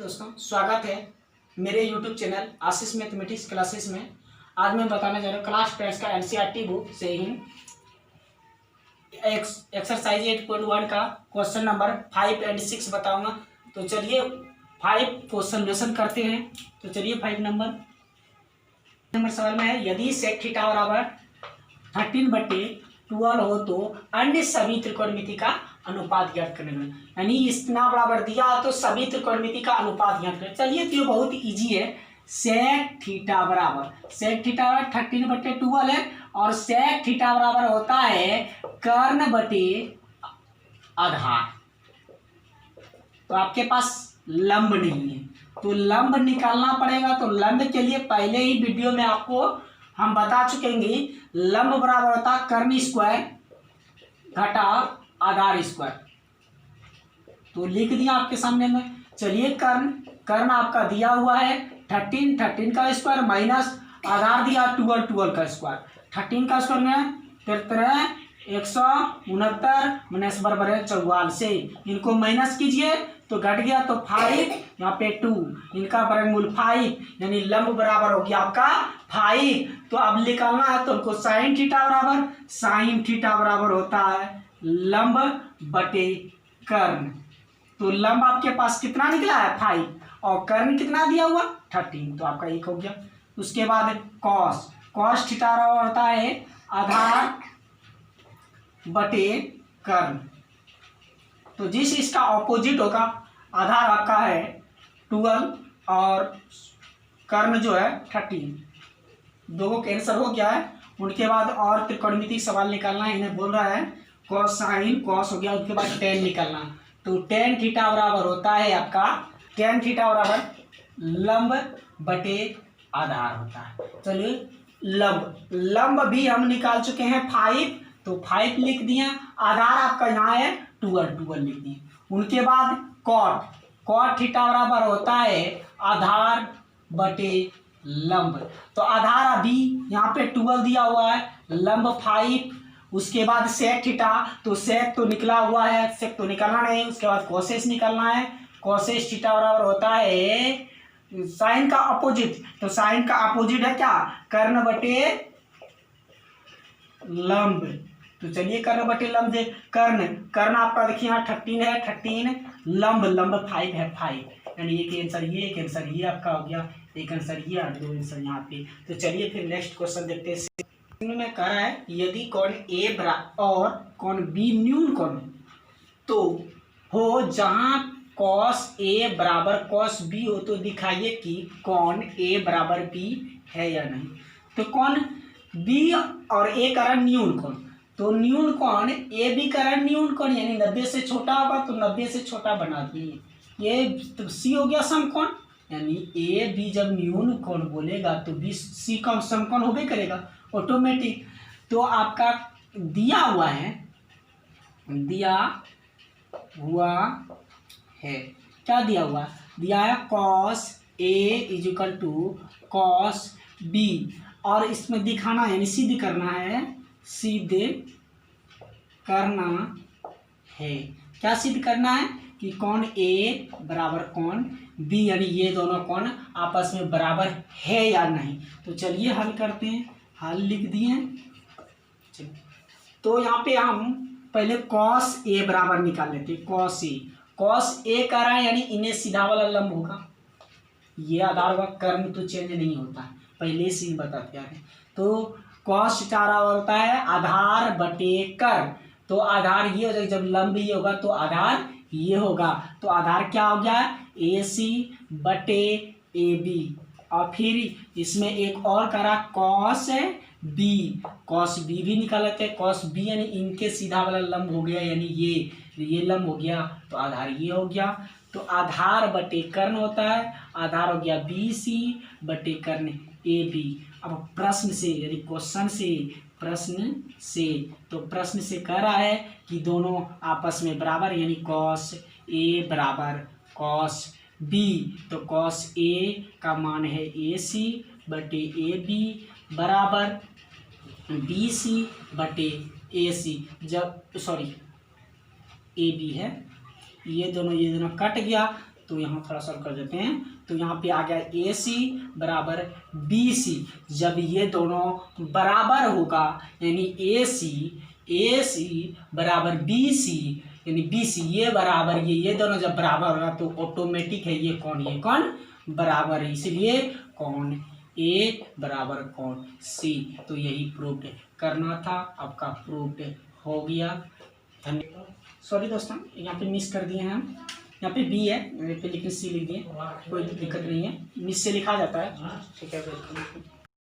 दोस्तों, स्वागत है मेरे YouTube चैनल आशीष मैथमेटिक्स क्लासेस में। आज मैं बताने जा रहा हूँ क्लास 10 का NCERT बुक से ही एक्सरसाइज 8.1 का क्वेश्चन नंबर 5 और 6 बताऊंगा। तो चलिए 5 को सॉल्यूशन करते हैं। तो चलिए 5 नंबर सवाल में है, यदि sec थीटा बराबर 13/12 हो तो अन्य सभी त्रिकोणमिति का अनुपात ज्ञात करने में, यानी इतना बराबर दिया तो सभी त्रिकोणमिति का अनुपात ज्ञात करें। चलिए तो ये बहुत इजी है। sec थीटा बराबर 13/12 है और sec थीटा बराबर होता है कर्ण बटे आधार। तो आपके पास लंब नहीं है तो लंब निकालना पड़ेगा। तो लंब के लिए पहले ही वीडियो में आपको हम बता चुके हैं, लंब बराबर होता है कर्ण स्क्वायर घटा आधार स्क्वायर। तो लिख दिया आपके सामने में। चलिए कर्ण आपका दिया हुआ है 13 का स्क्वायर माइनस आधार दिया 12 का स्क्वायर। 13 का स्क्वायर में 13 169 माइनस बराबर है 44 से इनको माइनस कीजिए तो घट गया तो 5 यहाँ पे 2 इनका वर्गमूल 5 यानी लंब बराबर हो गया आपका 5। तो अब निकालना है तो उनको साइन थीटा बराबर होता है लंब बटे कर्ण। तो लंब आपके पास कितना निकला है 5 और कर्ण कितना दिया हुआ 13, तो आपका 1 हो गया। उसके बाद कॉस थीटा बराबर होता है आधार बटे कर्ण। तो जिस इसका ऑपोजिट होगा, आधार आपका है 12 और कर्ण जो है 13, दोनों कैंसर हो गया है। उनके बाद और त्रिकोणमिति सवाल निकालना है। इन्हें बोल रहा है कॉस हो गया, उसके बाद टेन निकालना। तो टेन थीटा बराबर होता है आपका टेन थीटा बराबर लंब बटे आधार होता है। चलिए लंब भी हम निकाल चुके हैं 5, तो 5 लिख दिए। आधार आपका यहाँ है 12 लिख दिए। उनके बाद कॉट थीटा बराबर होता है आधार बटे लंब। तो आधार अभी यहाँ पे 12 दिया हुआ है, लंब 5। उसके बाद सेक थीटा, तो सेक तो निकला हुआ है, सेक तो निकालना नहीं। उसके बाद कोसेस निकालना है। कोसेस थीटा बराबर होता है साइन का अपोजिट। तो साइन का अपोजिट है क्या कर्ण बटे लंब। तो चलिए कर्ण बटे लंब दे कर्ण आपका देखिए यहाँ 13 है, 13 लंब 5 है 5, यानी एक आंसर ये, एक आंसर ये आपका हो गया, एक आंसर ये और 2 आंसर यहाँ पे। तो चलिए फिर नेक्स्ट क्वेश्चन देखते हैं। में कह रहा है यदि कोण ए और कोण बी न्यून कोण तो हो जहां cos A बराबर cos B हो, तो दिखाइए कि कोण A बराबर B है या नहीं। तो कोण B और A का न्यून कोण, तो न्यून कोण A B का न्यून कोण यानी 90 से छोटा होगा, तो 90 से छोटा बना दिए। ये तो C हो गया समकोण, यानी A B जब न्यून कोण बोलेगा तो B C का समकोण होबे करेगा ऑटोमेटिक। तो आपका दिया हुआ है क्या दिया हुआ है cos A is equal to cos B, और इसमें दिखाना है यानी सिद्ध करना है, क्या सिद्ध करना है कि कोण A बराबर कोण B, यानी ये दोनों कोण आपस में बराबर है या नहीं। तो चलिए हल करते हैं। हल लिख दिए। तो यहाँ पे हम पहले cos A बराबर निकाल लेते हैं। cos A कर रहा है यानी इन्हें सीधा वाला लंब होगा, ये आधार होगा, कर्ण तो चेंज नहीं होता, पहले से बताते हैं। तो cos थीटा होता है आधार बटे कर्ण। तो आधार ये हो जाएगा, जब लंब ये होगा तो आधार ये होगा। तो आधार क्या हो गया AC बटे AB, और फिर इसमें एक और करा cos B भी निकाल लेते हैं। cos B यानी इनके सीधा वाला लंब हो गया, यानी ये लंब हो गया, तो आधार ये हो गया। तो आधार बटे कर्ण होता है, आधार हो गया BC बटे कर्ण AB। अब प्रश्न से कह रहा है कि दोनों आपस में बराबर, यानी cos A बराबर cos B। तो cos A का मान है AC बटे AB बराबर BC बटे AC। जब AB है, ये दोनों कट गया तो यहाँ थोड़ा सॉल्व कर देते हैं। तो यहाँ पे आ गया ए सी बराबर बी सी। जब ये दोनों बराबर होगा यानी ए सी बराबर बी सी, यानी बी सी ये बराबर ये दोनों जब बराबर होगा तो ऑटोमेटिक है ये कौन बराबर है, इसलिए कौन ए बराबर कौन सी। तो यही प्रूव्ड करना था, आपका प्रूव्ड हो गया। धन्यवाद। सॉरी दोस्तों, यहाँ पे मिस कर दिए हैं हम, यहाँ पे बी है पे लेकिन सी लिख दिए, कोई दिक्कत नहीं है, मिस से लिखा जाता है। ठीक है।